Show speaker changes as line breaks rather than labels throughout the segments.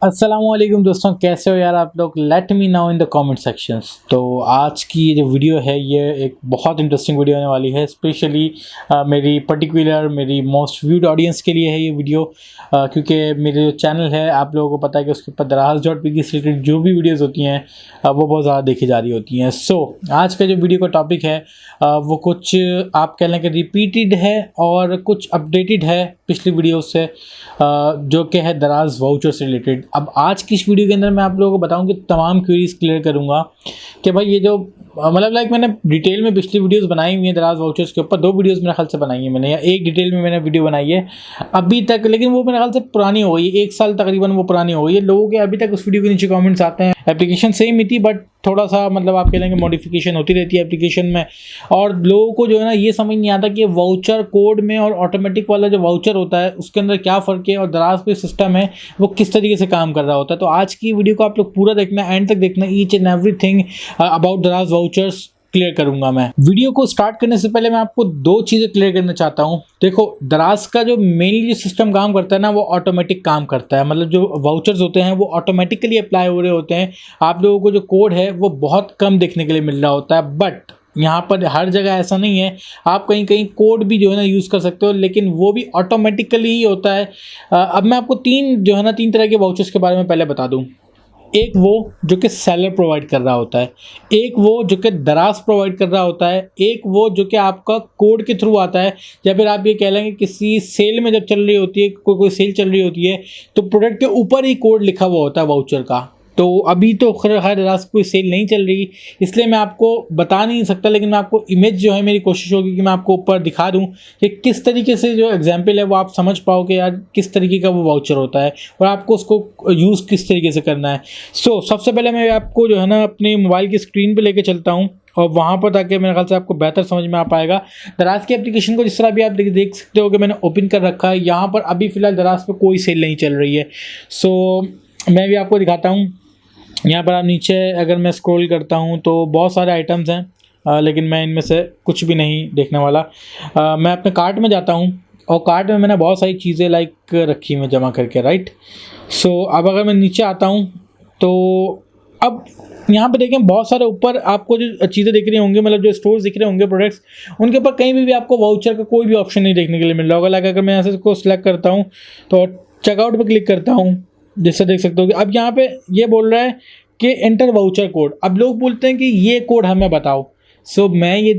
अस्सलामुअलैकुम दोस्तों, कैसे हो यार आप लोग। Let me know in the comment sections. तो आज की जो वीडियो है ये एक बहुत इंटरेस्टिंग वीडियो होने वाली है। स्पेशली मेरी मोस्ट व्यूड ऑडियंस के लिए है ये वीडियो, क्योंकि मेरे जो चैनल है आप लोगों को पता है कि उसके ऊपर दराज.पी से रिलेटेड जो भी वीडियोज़ होती हैं वो बहुत ज़्यादा देखी जा रही होती हैं। सो आज का जो वीडियो का टॉपिक है वो कुछ आप कह लें कि रिपीटेड है और कुछ अपडेटेड है पिछली वीडियो से, जो कि है दराज वाउचर से रिलेटेड। अब आज की इस वीडियो के अंदर मैं आप लोगों को बताऊं कि तमाम क्वेरीज क्लियर करूंगा कि भाई ये जो मैंने डिटेल में पिछली वीडियोस बनाई हुई हैं दराज वाउचर्स के ऊपर। 2 वीडियोस मेरे ख्याल से बनाई है मैंने, या एक डिटेल में मैंने वीडियो बनाई है अभी तक, लेकिन वो मेरे ख्याल से पुरानी हो गई है, 1 साल तकरीबन वो पुरानी हो गई है। लोगों के अभी तक उस वीडियो के नीचे कमेंट्स आते हैं। एप्लीकेशन सेम ही थी बट थोड़ा सा आप कह लेंगे मॉडिफिकेशन होती रहती है एप्लीकेशन में, और लोगों को जो है ना ये समझ नहीं आता कि वाउचर कोड में और ऑटोमेटिक वाला जो वाउचर होता है उसके अंदर क्या फ़र्क है, और दराज पे सिस्टम है वो किस तरीके से काम कर रहा होता है। तो आज की वीडियो को आप लोग पूरा देखना, एंड तक देखना, ईच एंड एवरीथिंग अबाउट दराज वाउचर्स क्लियर करूंगा मैं। वीडियो को स्टार्ट करने से पहले मैं आपको 2 चीज़ें क्लियर करना चाहता हूं। देखो, दराज का जो मेनली सिस्टम काम करता है ना वो ऑटोमेटिक काम करता है, मतलब जो वाउचर्स होते हैं वो ऑटोमेटिकली अप्लाई हो रहे होते हैं। आप लोगों को जो कोड है वो बहुत कम देखने के लिए मिल रहा होता है, बट यहाँ पर हर जगह ऐसा नहीं है। आप कहीं कहीं कोड भी जो है ना यूज़ कर सकते हो, लेकिन वो भी ऑटोमेटिकली ही होता है। अब मैं आपको 3 तरह के वाउचर्स के बारे में पहले बता दूँ। एक वो जो कि सेलर प्रोवाइड कर रहा होता है, एक वो जो कि दराज प्रोवाइड कर रहा होता है, एक वो जो कि आपका कोड के थ्रू आता है। या फिर आप ये कह लेंगे किसी सेल में जब चल रही होती है, कोई सेल चल रही होती है तो प्रोडक्ट के ऊपर ही कोड लिखा हुआ होता है वाउचर का। तो अभी तो खैर दराज कोई सेल नहीं चल रही, इसलिए मैं आपको बता नहीं सकता, लेकिन मैं आपको इमेज जो है मेरी कोशिश होगी कि मैं आपको ऊपर दिखा दूं कि किस तरीके से जो एग्जाम्पल है वो आप समझ पाओ कि यार किस तरीके का वो वाउचर होता है और आपको उसको यूज़ किस तरीके से करना है। सबसे पहले मैं आपको जो है ना अपने मोबाइल की स्क्रीन पे लेके चलता हूँ, और वहाँ पर ताकि मेरे ख्याल से आपको बेहतर समझ में आ पाएगा। दराज की एप्लीकेशन को जिस तरह भी आप देख सकते हो कि मैंने ओपन कर रखा है। यहाँ पर अभी फ़िलहाल दराज पे कोई सेल नहीं चल रही है। मैं भी आपको दिखाता हूँ। यहाँ पर आप नीचे अगर मैं स्क्रॉल करता हूँ तो बहुत सारे आइटम्स हैं, लेकिन मैं इनमें से कुछ भी नहीं देखने वाला। मैं अपने कार्ट में जाता हूँ, और कार्ट में मैंने बहुत सारी चीज़ें रखी हुई जमा करके, राइट। अब अगर मैं नीचे आता हूँ तो अब यहाँ पे देखें बहुत सारे ऊपर आपको जो चीज़ें दिख रही होंगी, मतलब जो स्टोर्स दिख रहे होंगे प्रोडक्ट्स, उनके ऊपर कहीं भी आपको वाउचर का कोई भी ऑप्शन नहीं देखने के लिए मिल रहा होगा। अगर मैं यहाँ से इसको सिलेक्ट करता हूँ तो चेकआउट पर क्लिक करता हूँ, जैसे देख सकते हो कि अब यहाँ पे ये बोल रहा है कि एंटर वाउचर कोड। अब लोग बोलते हैं कि ये कोड हमें बताओ। मैं ये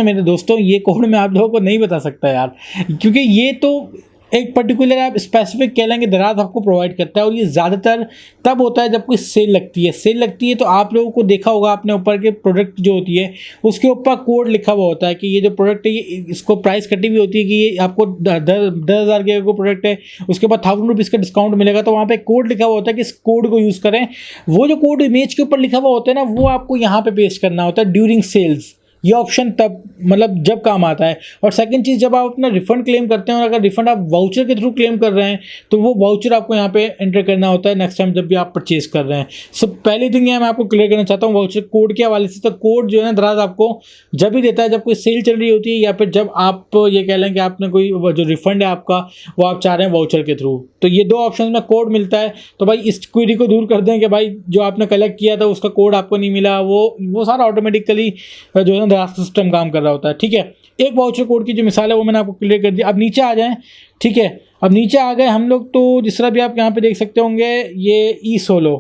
मेरे दोस्तों ये कोड मैं आप लोगों को नहीं बता सकता यार, क्योंकि ये तो एक पर्टिकुलर आप स्पेसिफिक कह लेंगे दराज आपको प्रोवाइड करता है, और ये ज़्यादातर तब होता है जब कोई सेल लगती है। सेल लगती है तो आप लोगों को देखा होगा आपने ऊपर के प्रोडक्ट जो होती है उसके ऊपर कोड लिखा हुआ होता है कि ये जो प्रोडक्ट है ये इसको प्राइस कटी हुई होती है कि ये आपको 10,000 के कोई प्रोडक्ट है उसके बाद 1,000 रुपीज़ का डिस्काउंट मिलेगा। तो वहाँ पे कोड लिखा हुआ होता है कि इस कोड को यूज़ करें। वो जो कोड इमेज के ऊपर लिखा हुआ होता है ना वो आपको यहाँ पे पेस्ट करना होता है ड्यूरिंग सेल्स। ये ऑप्शन तब जब काम आता है। और सेकंड चीज़, जब आप अपना रिफंड क्लेम करते हैं और अगर रिफंड आप वाउचर के थ्रू क्लेम कर रहे हैं तो वो वाउचर आपको यहाँ पे एंटर करना होता है नेक्स्ट टाइम जब भी आप परचेज कर रहे हैं। पहली थिंग मैं आपको क्लियर करना चाहता हूँ वाउचर कोड के हवाले से। तो कोड जो है ना दराज आपको जब भी देता है जब कोई सेल चल रही होती है, या फिर जब आप ये कह लें कि आपने कोई जो रिफंड है आपका वो आप चाह रहे हैं वाउचर के थ्रू। तो ये 2 ऑप्शन में कोड मिलता है। तो भाई इस क्वेरी को दूर कर दें कि भाई जो आपने कलेक्ट किया था उसका कोड आपको नहीं मिला, वो सारा ऑटोमेटिकली जो है ना सिस्टम काम कर रहा होता है, ठीक है। एक वाउचर कोड की जो मिसाल है वो मैंने आपको क्लियर कर दी। अब नीचे आ जाएं, ठीक है। अब नीचे आ गए हम लोग, तो जिस तरह भी आप यहाँ पे देख सकते होंगे ये ई-सोलो,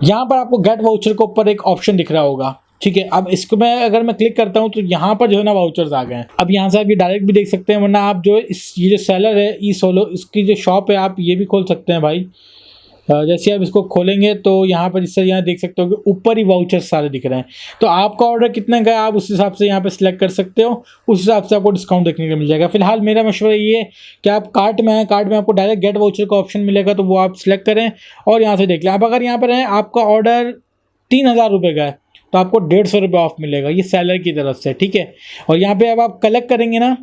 यहाँ पर आपको गेट वाउचर के ऊपर एक ऑप्शन दिख रहा होगा, ठीक है। अब इसको अगर मैं क्लिक करता हूँ तो यहाँ पर जो है ना वाउचर्स आ गए हैं। अब यहाँ से आप ये डायरेक्ट भी देख सकते हैं, वरना आप जो ये जो सेलर है ई-सोलो इसकी जो शॉप है आप ये भी खोल सकते हैं भाई। जैसे आप इसको खोलेंगे तो यहाँ पर जिससे यहाँ देख सकते हो कि ऊपर ही वाउचर्स सारे दिख रहे हैं। तो आपका ऑर्डर कितने का है आप उस हिसाब से यहाँ पे सिलेक्ट कर सकते हो, उस हिसाब से आपको डिस्काउंट देखने को मिल जाएगा। फिलहाल मेरा मशवरा ये है कि आप कार्ट में आए, कार्ट में आपको डायरेक्ट गेट वाउचर का ऑप्शन मिलेगा तो वो आप सिलेक्ट करें और यहाँ से देख लें। अब अगर यहाँ पर है आपका ऑर्डर 3,000 रुपये का है तो आपको 150 रुपये ऑफ मिलेगा, ये सेलर की तरफ से, ठीक है। और यहाँ पे अब आप कलेक्ट करेंगे ना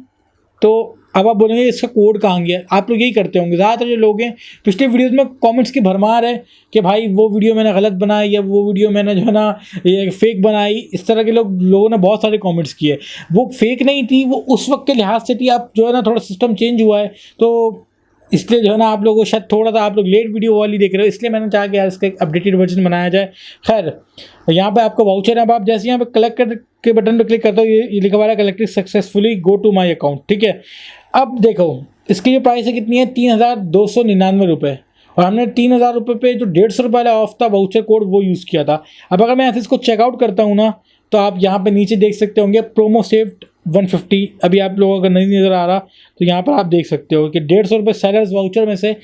तो अब आप बोलेंगे इसका कोड कहाँ गया। आप लोग यही करते होंगे, ज़्यादातर जो लोग हैं पिछले वीडियोस में कमेंट्स की भरमार है कि भाई वो वीडियो मैंने गलत बनाई या वो वीडियो मैंने जो है ना ये फेक बनाई। इस तरह के लोगों ने बहुत सारे कमेंट्स किए। वो फेक नहीं थी, वो उस वक्त के लिहाज से थी। अब जो है ना थोड़ा सिस्टम चेंज हुआ है तो इसलिए जो है ना आप लोगों को शायद थोड़ा सा आप लोग लेट वीडियो वाली देख रहे हो, इसलिए मैंने चाहा कि यार इसका एक अपडेटेड वर्जन बनाया जाए। खैर यहाँ पे आपको वाउचर है, अब आप जैसे यहाँ पे कलेक्ट के बटन पे क्लिक करते हो ये लिखा हुआ है collected successfully, go to my account, ठीक है। अब देखो इसकी जो प्राइस है कितनी है, 3,299 रुपये, और हमने 3,000 रुपये पे जो 150 रुपये वाला ऑफ था वाउचर कोड वो यूज़ किया था। अब अगर मैं ऐसे इसको चेकआउट करता हूँ ना, तो आप यहाँ पे नीचे देख सकते होंगे प्रोमो सेव्ड 150, अभी आप लोगों को नहीं नज़र आ रहा तो यहाँ पर आप देख सकते हो कि 150 रुपये सेलर्स वाउचर में से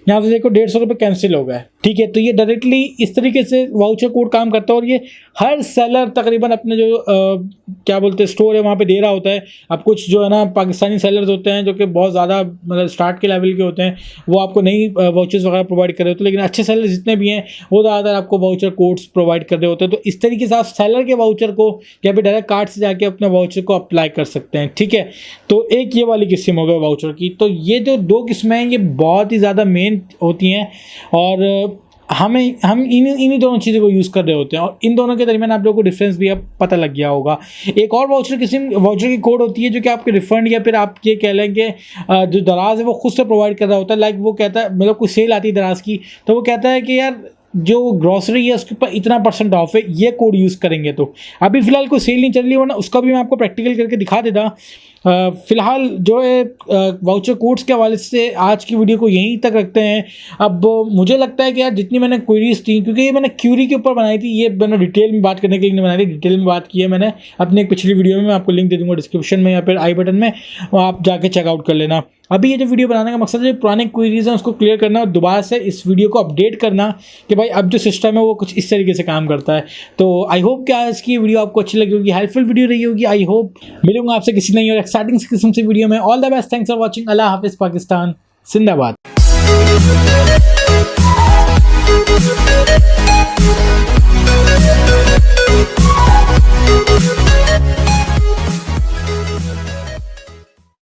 यहाँ से देखो 150 रुपये कैंसिल हो गए, ठीक है। तो ये डायरेक्टली इस तरीके से वाउचर कोड काम करता है, और ये हर सेलर तकरीबन अपने जो क्या बोलते हैं स्टोर है वहाँ पे दे रहा होता है। अब कुछ जो है ना पाकिस्तानी सेलर्स होते हैं जो कि बहुत ज़्यादा मतलब स्टार्ट के लेवल के होते हैं, वो आपको नहीं वाउचर्स वगैरह प्रोवाइड कर रहे होते, लेकिन अच्छे सेलर जितने भी हैं वो ज़्यादातर आपको वाउचर कोड्स प्रोवाइड कर रहे होते हैं। तो इस तरीके से आप सेलर के वाउचर को या फिर डायरेक्ट कार्ड से जाके अपने वाउचर को अप्लाई कर सकते हैं, ठीक है। तो एक ये वाली किस्म हो गई वाउचर की। तो ये जो दो किस्में हैं ये बहुत ही ज़्यादा मेन होती हैं, और हम इन्हीं दोनों चीज़ों को यूज़ कर रहे होते हैं, और इन दोनों के दरमियान आप लोगों को डिफरेंस भी अब पता लग गया होगा। एक और वाउचर की कोड होती है जो कि आपके रिफंड या फिर आप ये कह लें कि जो दराज है वो खुद से प्रोवाइड कर रहा होता है। लाइक वो कहता है, मतलब कोई सेल आती है दराज की, तो वो कहता है कि यार जो ग्रॉसरी है उसके ऊपर इतना % ऑफ है, ये कोड यूज़ करेंगे। तो अभी फ़िलहाल कोई सेल नहीं चल रही, वरना उसका भी मैं आपको प्रैक्टिकल करके दिखा देता। फ़िलहाल जो है वाउचर कोड्स के हवाले से आज की वीडियो को यहीं तक रखते हैं। अब मुझे लगता है कि यार जितनी मैंने क्वेरीज थी, क्योंकि ये मैंने क्यूरी के ऊपर बनाई थी, ये मैंने डिटेल में बात करने के लिए नहीं बनाई थी, डिटेल में बात की है मैंने अपनी एक पिछली वीडियो में, मैं आपको लिंक दे दूँगा डिस्क्रिप्शन में या फिर आई बटन में, आप जाके चेकआउट कर लेना। अभी ये जो वीडियो बनाने का मकसद है पुराने क्वेरीज हैं उसको क्लियर करना और दोबारा से इस वीडियो को अपडेट करना कि भाई अब जो सिस्टम है वो कुछ इस तरीके से काम करता है। तो आई होप कि आज की वीडियो आपको अच्छी लगी होगी, हेल्पफुल वीडियो रही होगी। आई होप मिलूंगा आपसे किसी नई और एक्साइटिंग किस्म से वीडियो में। All the best, thanks for watching, अल्लाह हाफिज़ पाकिस्तान, जिंदाबाद।